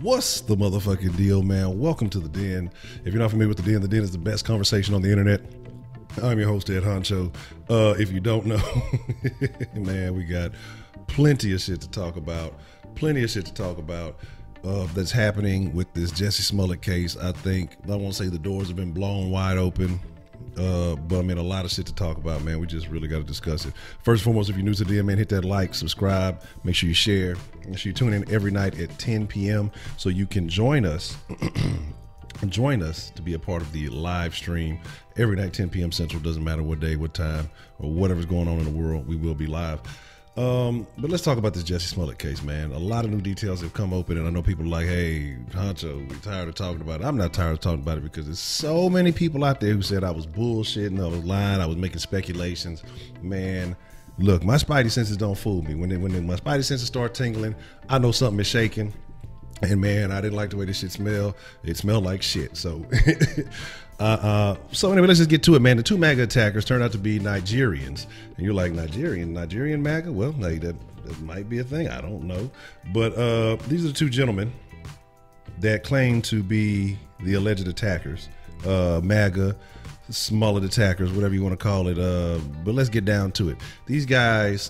What's the motherfucking deal, man? Welcome to The Den. If you're not familiar with The Den is the best conversation on the internet. I'm your host, Ed Honcho. If you don't know, man, we got plenty of shit to talk about. That's happening with this Jussie Smollett case. I won't say the doors have been blown wide open, but I mean, a lot of shit to talk about, man. We just really got to discuss it. First and foremost, if you're new to the Den, man, hit that like, subscribe, make sure you share. Make sure you tune in every night at 10 p.m. so you can join us. Join us to be a part of the live stream every night, 10 p.m. Central. Doesn't matter what day, what time, or whatever's going on in the world, we will be live. But let's talk about this Jussie Smollett case, man. A lot of new details have come open, and I know people are like, hey, Honcho, we're tired of talking about it. I'm not tired of talking about it because there's so many people out there who said I was bullshitting, I was lying, I was making speculations. Man, look, my spidey senses don't fool me. When my spidey senses start tingling, I know something is shaking. And man, I didn't like the way this shit smelled. It smelled like shit. So, so anyway, let's just get to it, man. The two MAGA attackers turned out to be Nigerians. And you're like, Nigerian MAGA? Well, like, that might be a thing. I don't know. But these are the two gentlemen that claim to be the alleged attackers. MAGA, Smollett attackers, whatever you want to call it. But let's get down to it. These guys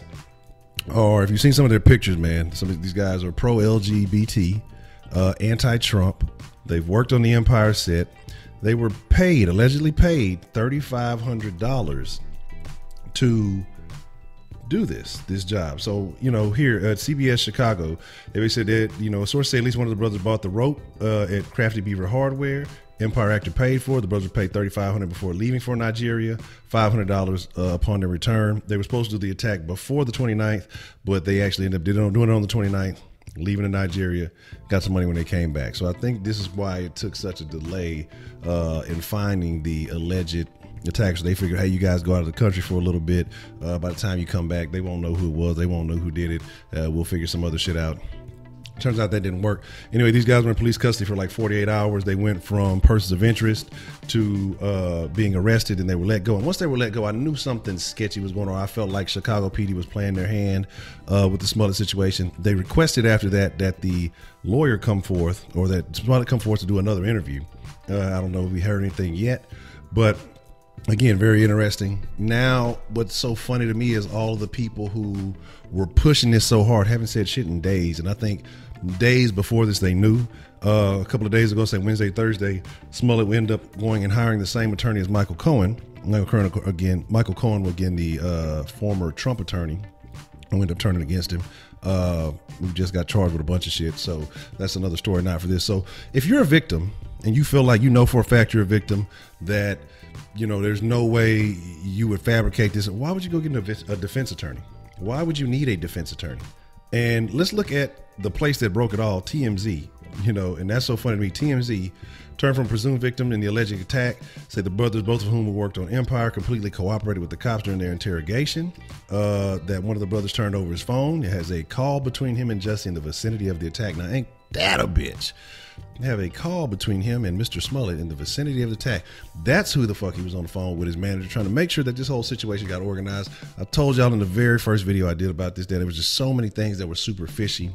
are, if you've seen some of their pictures, man, some of these guys are pro-LGBT, anti-Trump. They've worked on the Empire set. They were allegedly paid $3,500 to do this job. So, here at CBS Chicago, they said that, a source said at least one of the brothers bought the rope at Crafty Beaver Hardware. Empire Actor paid for it. The brothers paid $3,500 before leaving for Nigeria, $500 upon their return. They were supposed to do the attack before the 29th, but they actually ended up doing it on the 29th, leaving to Nigeria, got some money when they came back. So I think this is why it took such a delay in finding the alleged attackers. They figured, hey, you guys go out of the country for a little bit. By the time you come back, they won't know who it was. They won't know who did it. We'll figure some other shit out. Turns out that didn't work. Anyway, these guys were in police custody for like 48 hours. They went from persons of interest to being arrested, and they were let go. And once they were let go, I knew something sketchy was going on. I felt like Chicago PD was playing their hand with the Smollett situation. They requested after that the lawyer come forth, or that Smollett come forth to do another interview. I don't know if we heard anything yet, but again, very interesting. Now, what's so funny to me is all the people who were pushing this so hard haven't said shit in days. And I think days before this, they knew. A couple of days ago, say Wednesday, Thursday, Smollett would end up going and hiring the same attorney as Michael Cohen. Michael Cohen was again the former Trump attorney who ended up turning against him. We just got charged with a bunch of shit. So that's another story, not for this. So if you're a victim and you feel like for a fact you're a victim, that there's no way you would fabricate this, why would you go get a defense attorney? Why would you need a defense attorney? And let's look at the place that broke it all, TMZ. And that's so funny to me. TMZ turned from presumed victim in the alleged attack, say the brothers, both of whom worked on Empire, completely cooperated with the cops during their interrogation. That one of the brothers turned over his phone. It has a call between him and Jussie in the vicinity of the attack. Now, ain't that a bitch? Have a call between him and Mr. Smollett in the vicinity of the attack. That's who the fuck he was on the phone with his manager, trying to make sure that this whole situation got organized. I told y'all in the very first video I did about this that there was just so many things that were super fishy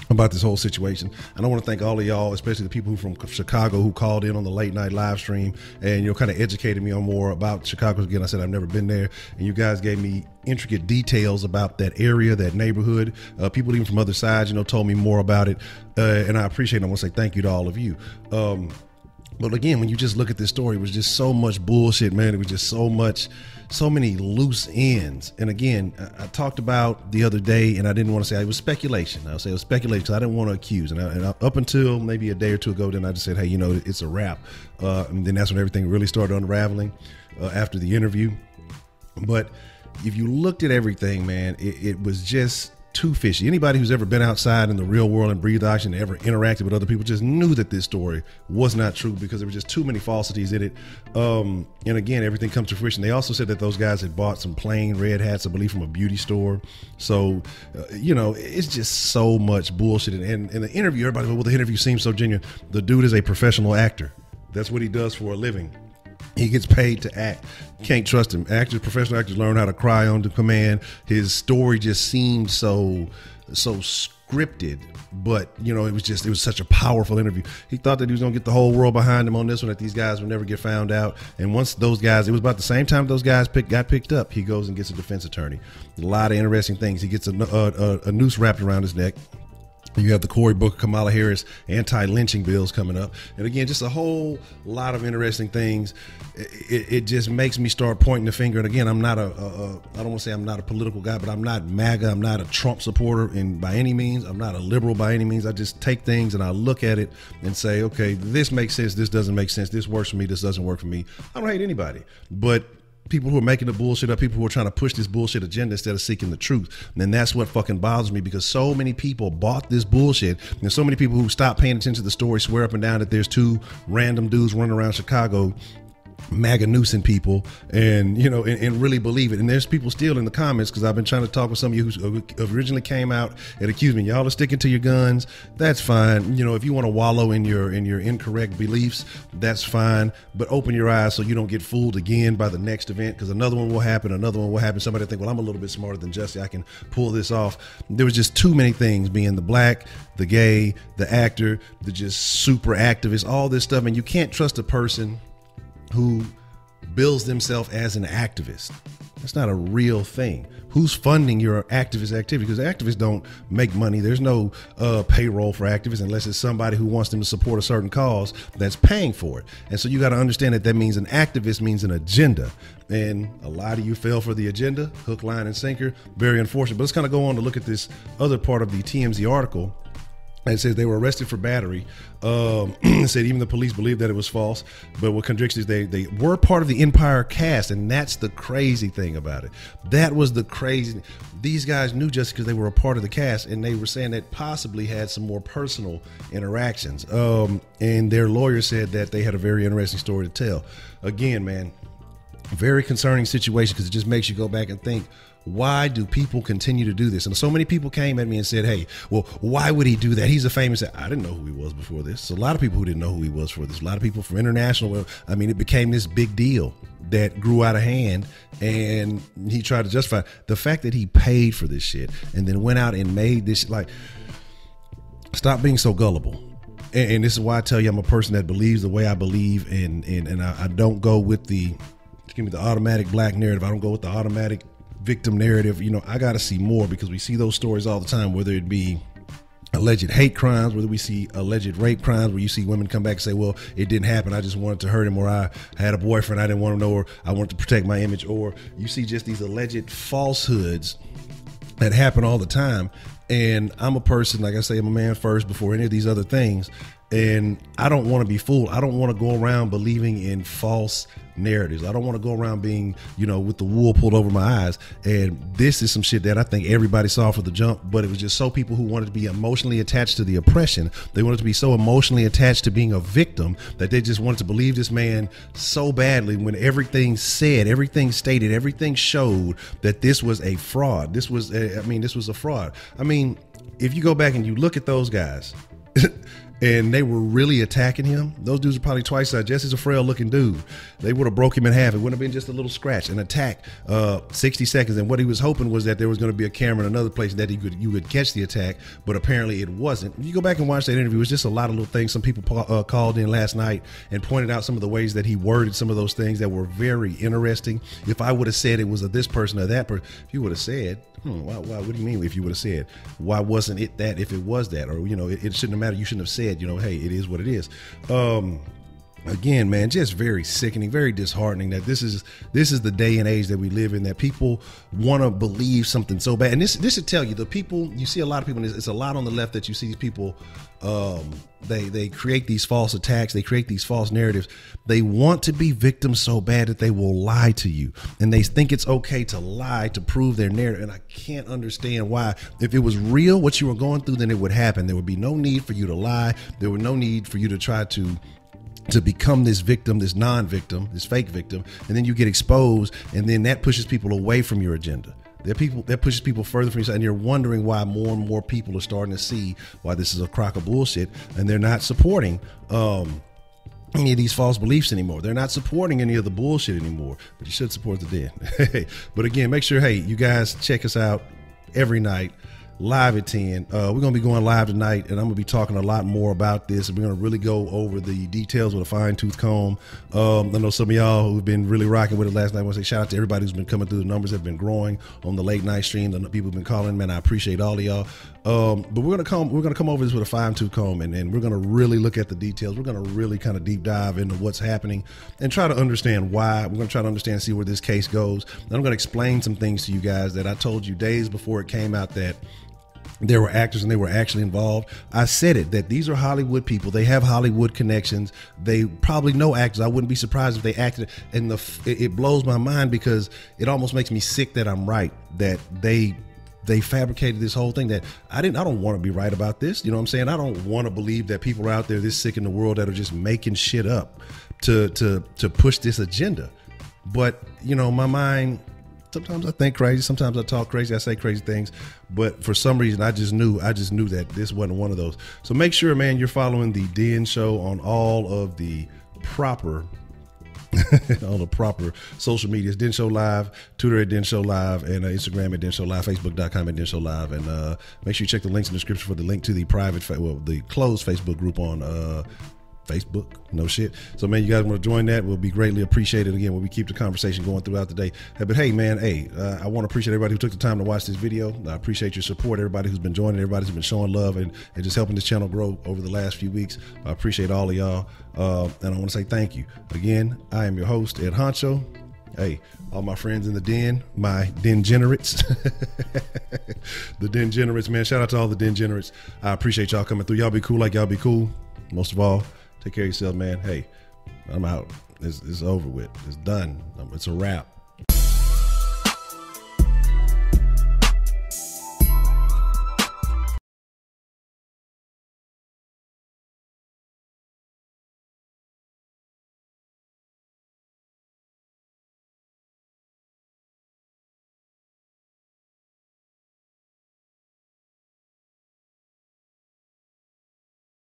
about this whole situation. And I want to thank all of y'all, especially the people who from Chicago who called in on the late night live stream and kind of educated me on more about Chicago. Again, I said I've never been there, and you guys gave me intricate details about that area, that neighborhood. People even from other sides, told me more about it, and I appreciate it. I want to say thank you to all of you. But again, when you just look at this story, it was just so much bullshit, man. It was just so many loose ends. And again, I talked about the other day, and I didn't want to say it was speculation. I'll say it was speculation because I didn't want to accuse. And up until maybe a day or two ago, then I just said, hey, it's a wrap. And then that's when everything really started unraveling after the interview. But if you looked at everything, man, it was just too fishy. Anybody who's ever been outside in the real world and breathed oxygen and ever interacted with other people just knew that this story was not true because there were just too many falsities in it. And again, everything comes to fruition. They also said that those guys had bought some plain red hats, I believe, from a beauty store. So, it's just so much bullshit. And in the interview, everybody, well, the interview seems so genuine. The dude is a professional actor. That's what he does for a living. He gets paid to act. Can't trust him. Professional actors learn how to cry on command. His story just seemed so scripted, but it was such a powerful interview. He thought that he was going to get the whole world behind him on this one, that these guys would never get found out. And once those guys, it was about the same time those guys got picked up, he goes and gets a defense attorney. A lot of interesting things. He gets a noose wrapped around his neck. You have the Cory Booker, Kamala Harris anti-lynching bills coming up. And again, just a whole lot of interesting things. It just makes me start pointing the finger. And again, I'm not I don't want to say I'm not a political guy, but I'm not MAGA. I'm not a Trump supporter by any means. I'm not a liberal by any means. I just take things and I look at it and say, okay, this makes sense. This doesn't make sense. This works for me. This doesn't work for me. I don't hate anybody, but people who are making the bullshit up, people who are trying to push this bullshit agenda instead of seeking the truth. And that's what fucking bothers me, because so many people bought this bullshit. And so many people who stop paying attention to the story swear up and down that there's two random dudes running around Chicago MAGA noosing people, and and really believe it. And there's people still in the comments, because I've been trying to talk with some of you who originally came out and accused me. Y'all are sticking to your guns. That's fine. If you want to wallow in your incorrect beliefs, that's fine. But open your eyes so you don't get fooled again by the next event, because another one will happen. Somebody will think, well, I'm a little bit smarter than Jussie. I can pull this off. There was just too many things, being the black, the gay, the actor, the just super activist, all this stuff. And you can't trust a person who bills themselves as an activist. That's not a real thing. Who's funding your activist activity? Because activists don't make money. There's no payroll for activists unless it's somebody who wants them to support a certain cause that's paying for it. And so you got to understand that means an activist means an agenda. And a lot of you fell for the agenda, hook, line, and sinker. Very unfortunate. But let's kind of go on to look at this other part of the TMZ article. It says they were arrested for battery. It said even the police believed that it was false. But what contradicts is they were part of the Empire cast, and that's the crazy thing about it. That was the crazy. These guys knew just because they were a part of the cast, and they were saying that possibly had some more personal interactions. And their lawyer said that they had a very interesting story to tell. Again, man, very concerning situation, because it just makes you go back and think, why do people continue to do this? And so many people came at me and said, hey, well, why would he do that? He's a famous. I didn't know who he was before this. So a lot of people who didn't know who he was before this. A lot of people from international. I mean, it became this big deal that grew out of hand, and he tried to justify the fact that he paid for this shit and then went out and made this. Like, stop being so gullible. And this is why I tell you I'm a person that believes the way I believe, and I don't go with the automatic black narrative. I don't go with the automatic victim narrative. I got to see more, because we see those stories all the time, whether it be alleged hate crimes, whether we see alleged rape crimes, where you see women come back and say, well, it didn't happen, I just wanted to hurt him, or I had a boyfriend, I didn't want to know, or I wanted to protect my image. Or you see just these alleged falsehoods that happen all the time. And I'm a person, like I say, I'm a man first before any of these other things. And I don't want to be fooled. I don't want to go around believing in false narratives. I don't want to go around being, with the wool pulled over my eyes. And this is some shit that I think everybody saw for the jump, but it was just so people who wanted to be emotionally attached to the oppression. They wanted to be so emotionally attached to being a victim that they just wanted to believe this man so badly, when everything said, everything stated, everything showed that this was a fraud. This was a fraud. I mean, if you go back and you look at those guys, and they were really attacking him. Those dudes are probably twice size. Jesse's a frail looking dude. They would have broke him in half. It wouldn't have been just a little scratch. An attack, 60 seconds. And what he was hoping was that there was going to be a camera in another place that you could catch the attack, but apparently it wasn't. If you go back and watch that interview, it was just a lot of little things. Some people called in last night and pointed out some of the ways that he worded some of those things that were very interesting. If I would have said it was a this person or that person, if you would have said, why, what do you mean if you would have said, why wasn't it that if it was that? Or, it shouldn't have mattered. You shouldn't have said, hey, it is what it is. Again, man, just very sickening, very disheartening that this is the day and age that we live in, that people want to believe something so bad. And this should tell you, the people, you see a lot of people, and it's a lot on the left that you see these people, they create these false attacks, they create these false narratives. They want to be victims so bad that they will lie to you, and they think it's okay to lie to prove their narrative. And I can't understand why. If it was real, what you were going through, then it would happen. There would be no need for you to lie. There would no need for you to try to become this victim, this non-victim, this fake victim, and then you get exposed, and then that pushes people away from your agenda. That pushes people further from you, and you're wondering why more and more people are starting to see why this is a crock of bullshit, and they're not supporting any of these false beliefs anymore. They're not supporting any of the bullshit anymore, but you should support the dead. But again, make sure, hey, you guys check us out every night. live at 10. We're going to be going live tonight, and I'm going to be talking a lot more about this. We're going to really go over the details with a fine-tooth comb. I know some of y'all who've been really rocking with it last night. I want to say shout out to everybody who's been coming through. The numbers have been growing on the late night stream. The people have been calling, man. I appreciate all of y'all. But we're gonna come over this with a fine-tooth comb, and we're gonna really look at the details. We're gonna really kind of deep dive into what's happening and try to understand why. We're gonna try to understand, see where this case goes. And I'm gonna explain some things to you guys that I told you days before it came out that there were actors and they were actually involved. I said it, that these are Hollywood people. They have Hollywood connections. They probably know actors. I wouldn't be surprised if they acted. And it blows my mind because it almost makes me sick that I'm right, that they fabricated this whole thing. That I don't want to be right about this. You know what I'm saying? I don't want to believe that people are out there this sick in the world that are just making shit up to push this agenda. But you know, my mind, sometimes I think crazy, sometimes I talk crazy, I say crazy things, but for some reason I just knew that this wasn't one of those. So make sure, man, you're following the Den Show on all of the proper all the proper social medias. Den Show Live, Twitter at Den Show Live, and Instagram at Den Show Live, Facebook.com at Den Show Live, and make sure you check the links in the description for the link to the the closed Facebook group on Facebook, no shit. So man, you guys want to join that? We'll be greatly appreciated. Again, we'll keep the conversation going throughout the day. But hey, man, I want to appreciate everybody who took the time to watch this video. I appreciate your support. Everybody who's been joining, everybody who's been showing love and just helping this channel grow over the last few weeks. I appreciate all of y'all. And I want to say thank you. Again, I am your host, Ed Honcho. Hey, all my friends in the den, my den-generates, the den-generates, man. Shout out to all the den-generates. I appreciate y'all coming through. Y'all be cool like y'all be cool. Most of all, take care of yourself, man. Hey, I'm out. It's over with. It's done. It's a wrap.